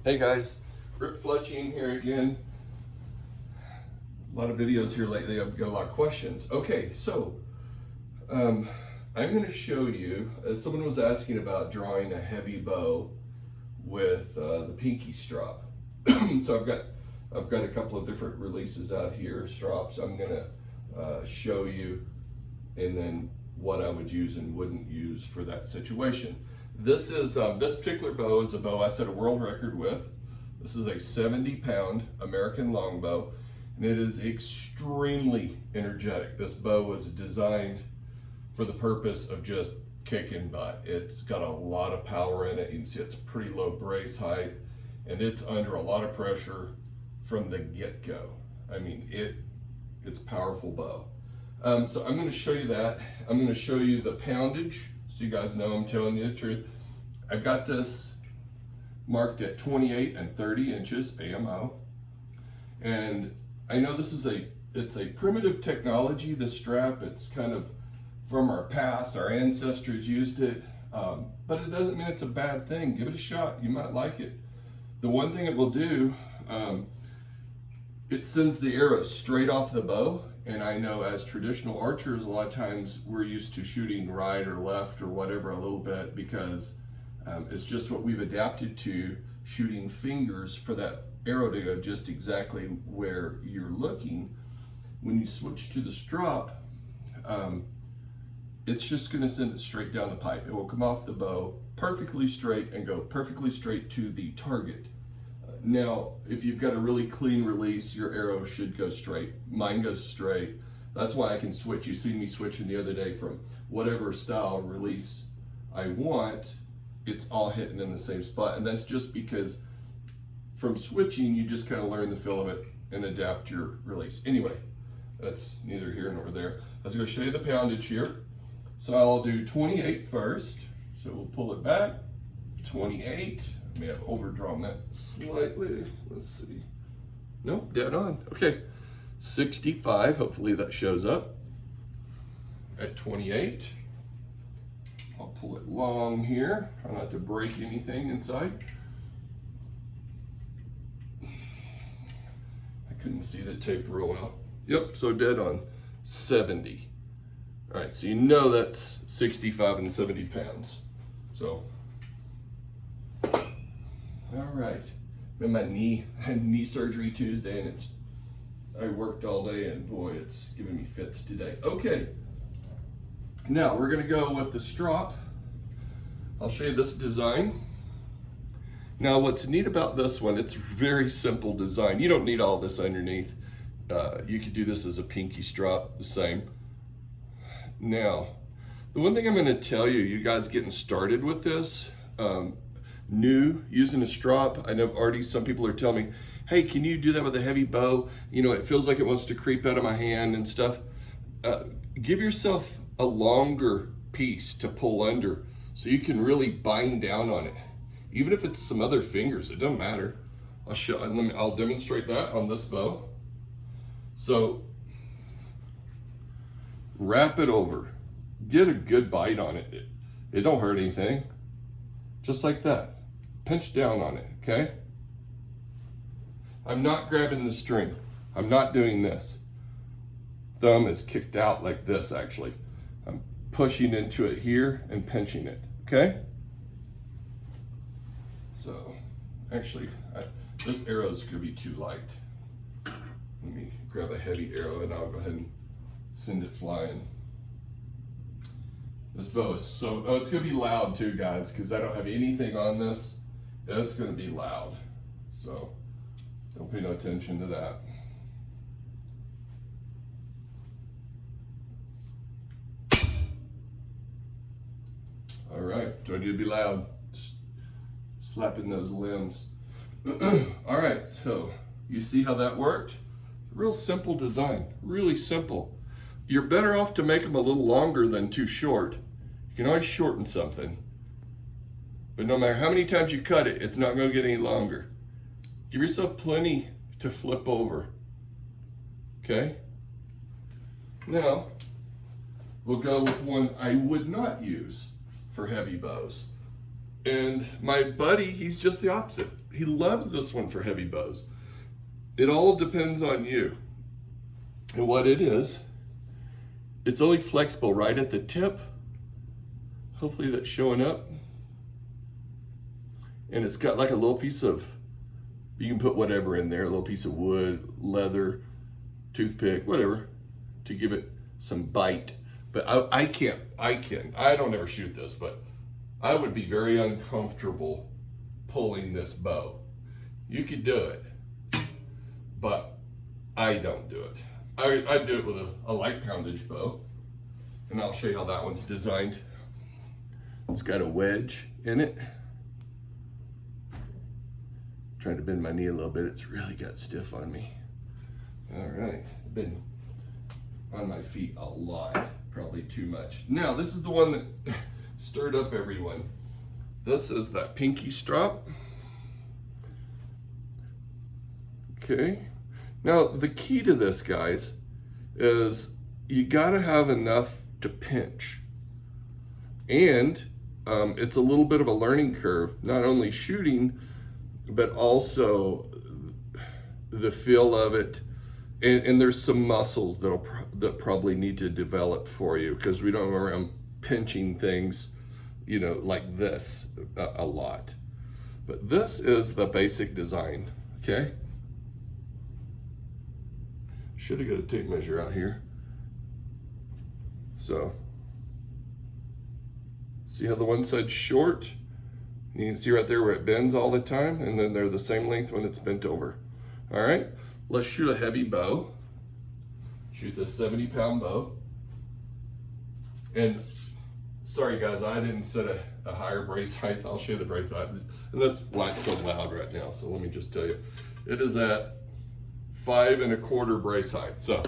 Hey guys, Rick Fletching here again. A lot of videos here lately. I've got a lot of questions. Okay, so I'm going to show you, as someone was asking about drawing a heavy bow with the pinky strop. So I've got a couple of different releases out here, strops. I'm going to show you, and then what I would use and wouldn't use for that situation. This is this particular bow is a bow I set a world record with. This is a 70-pound American longbow, and it is extremely energetic. This bow was designed for the purpose of just kicking butt. It's got a lot of power in it. You can see it's pretty low brace height, and it's under a lot of pressure from the get-go. I mean, it's a powerful bow. So I'm going to show you that. I'm going to show you the poundage, so you guys know I'm telling you the truth. I've got this marked at 28 and 30 inches AMO, and I know this is it's a primitive technology, this strap. It's kind of from our past. Our ancestors used it, but it doesn't mean it's a bad thing. Give it a shot. You might like it. The one thing it will do, it sends the arrows straight off the bow. And I know as traditional archers, a lot of times we're used to shooting right or left or whatever a little bit, because it's just what we've adapted to, shooting fingers for that arrow to go just exactly where you're looking. When you switch to the strop, it's just going to send it straight down the pipe. It will come off the bow perfectly straight and go perfectly straight to the target. Now, if you've got a really clean release, your arrow should go straight. Mine goes straight. That's why I can switch. You see me switching the other day from whatever style release I want. It's all hitting in the same spot. And that's just because from switching, you just kind of learn the feel of it and adapt your release. Anyway, that's neither here nor there. I was going to show you the poundage here. So I'll do 28 first. So we'll pull it back. 28. I may have overdrawn that slightly. Let's see. Nope, dead on. Okay. 65. Hopefully that shows up. At 28. I'll pull it long here. Try not to break anything inside. I couldn't see the tape real well. Yep, so dead on. 70. All right, so you know that's 65 and 70 pounds. So, all right. And I had knee surgery Tuesday, and I worked all day, and boy, it's giving me fits today. Okay, now we're gonna go with the strop. I'll show you this design. Now, what's neat about this one, it's very simple design. You don't need all this underneath. You could do this as a pinky strap, the same. Now, the one thing I'm gonna tell you, you guys getting started with this, new, using a strop, I know already some people are telling me, hey, can you do that with a heavy bow? You know, it feels like it wants to creep out of my hand and stuff. Give yourself a longer piece to pull under so you can really bind down on it. Even if it's some other fingers, it doesn't matter. I'll demonstrate that on this bow. So, wrap it over. Get a good bite on it. It don't hurt anything. Just like that. Pinch down on it, okay? I'm not grabbing the string. I'm not doing this. Thumb is kicked out like this, actually. I'm pushing into it here and pinching it, okay? So, actually, this arrow is gonna be too light. Let me grab a heavy arrow and I'll go ahead and send it flying. This bow is so, oh, it's gonna be loud too, guys, because I don't have anything on this. It's gonna be loud. So don't pay no attention to that. All right, told you to be loud. Just slapping those limbs. All right, so you see how that worked? Real simple design, really simple. You're better off to make them a little longer than too short. You can always shorten something. But no matter how many times you cut it, it's not going to get any longer. Give yourself plenty to flip over. Okay? Now, we'll go with one I would not use for heavy bows. And my buddy, he's just the opposite. He loves this one for heavy bows. It all depends on you. And what it is, it's only flexible right at the tip. Hopefully that's showing up. And it's got like a little piece of, you can put whatever in there, a little piece of wood, leather, toothpick, whatever, to give it some bite. But I don't ever shoot this, but I would be very uncomfortable pulling this bow. You could do it, but I don't do it. I do it with a light poundage bow, and I'll show you how that one's designed. It's got a wedge in it. Trying to bend my knee a little bit. It's really got stiff on me. All right, I've been on my feet a lot, probably too much. Now, this is the one that stirred up everyone. This is that pinky strap. Okay. Now, the key to this, guys, is you gotta have enough to pinch. And it's a little bit of a learning curve, not only shooting, but also the feel of it. And there's some muscles that probably need to develop for you, because we don't go around pinching things, you know, like this a lot. But this is the basic design, okay? Should have got a tape measure out here. So, see how the one side's short? You can see right there where it bends all the time, and then they're the same length when it's bent over. All right, let's shoot a heavy bow. Shoot this 70-pound bow. And sorry guys, I didn't set a higher brace height. I'll show you the brace height. And that's why it's so loud right now. So let me just tell you, it is at 5 1/4 brace height. So,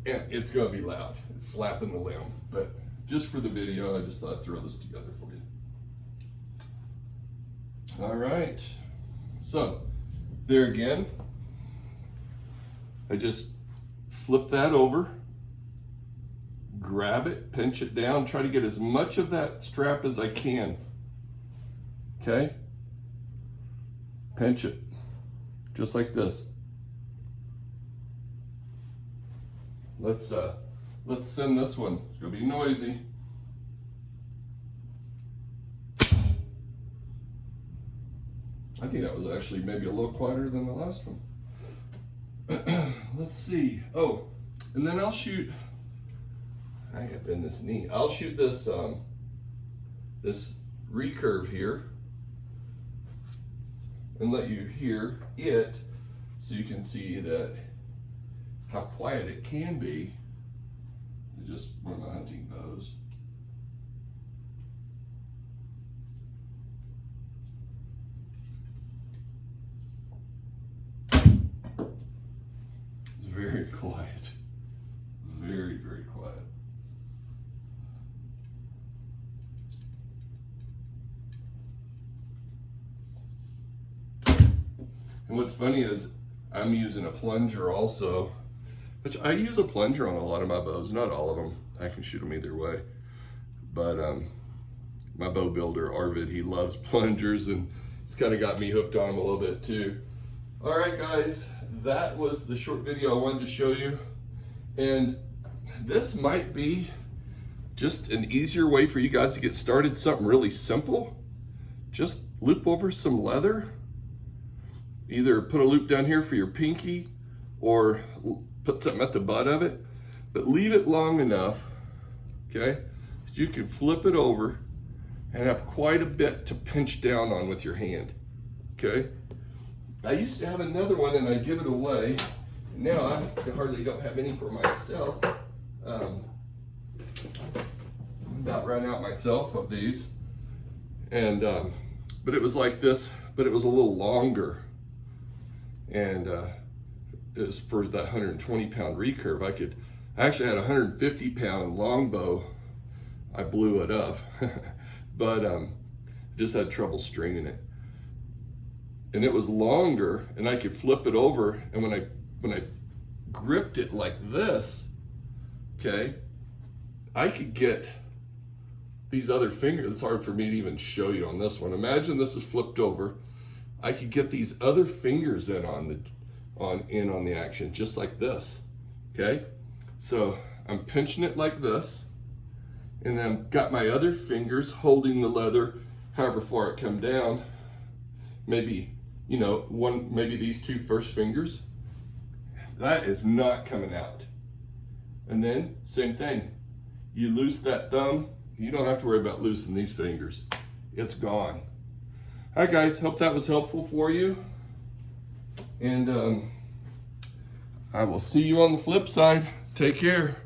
and it's gonna be loud. It's slapping the limb. But just for the video, I just thought I'd throw this together for you. All right, so there again, I just flip that over, grab it, pinch it down, try to get as much of that strap as I can, okay? Pinch it, just like this. Let's send this one, it's gonna be noisy. I think that was actually maybe a little quieter than the last one. Let's see. Oh, and then I'll shoot, I gotta bend this knee. I'll shoot this this recurve here and let you hear it, so you can see that how quiet it can be. Just one of my hunting bows. Very quiet, very, very quiet. And what's funny is I'm using a plunger also, which I use a plunger on a lot of my bows, not all of them. I can shoot them either way. But my bow builder, Arvid, he loves plungers, and it's kind of got me hooked on them a little bit too. All right, guys. That was the short video I wanted to show you, and this might be just an easier way for you guys to get started. Something really simple. Just loop over some leather, either put a loop down here for your pinky or put something at the butt of it, but leave it long enough, okay, so you can flip it over and have quite a bit to pinch down on with your hand, okay? I used to have another one and I give it away. Now I hardly don't have any for myself. I'm about run out myself of these. And but it was like this, but it was a little longer. And it was for that 120-pound recurve. I actually had a 150-pound longbow. I blew it up, but just had trouble stringing it. And it was longer, and I could flip it over, and when I gripped it like this, okay, I could get these other fingers, it's hard for me to even show you on this one. Imagine this is flipped over. I could get these other fingers in on the action, just like this, okay? So I'm pinching it like this, and then I've got my other fingers holding the leather, however far it come down. Maybe, you know, maybe these two first fingers. That is not coming out. And then, same thing. You loose that thumb, you don't have to worry about loosening these fingers. It's gone. All right, guys, hope that was helpful for you. And I will see you on the flip side. Take care.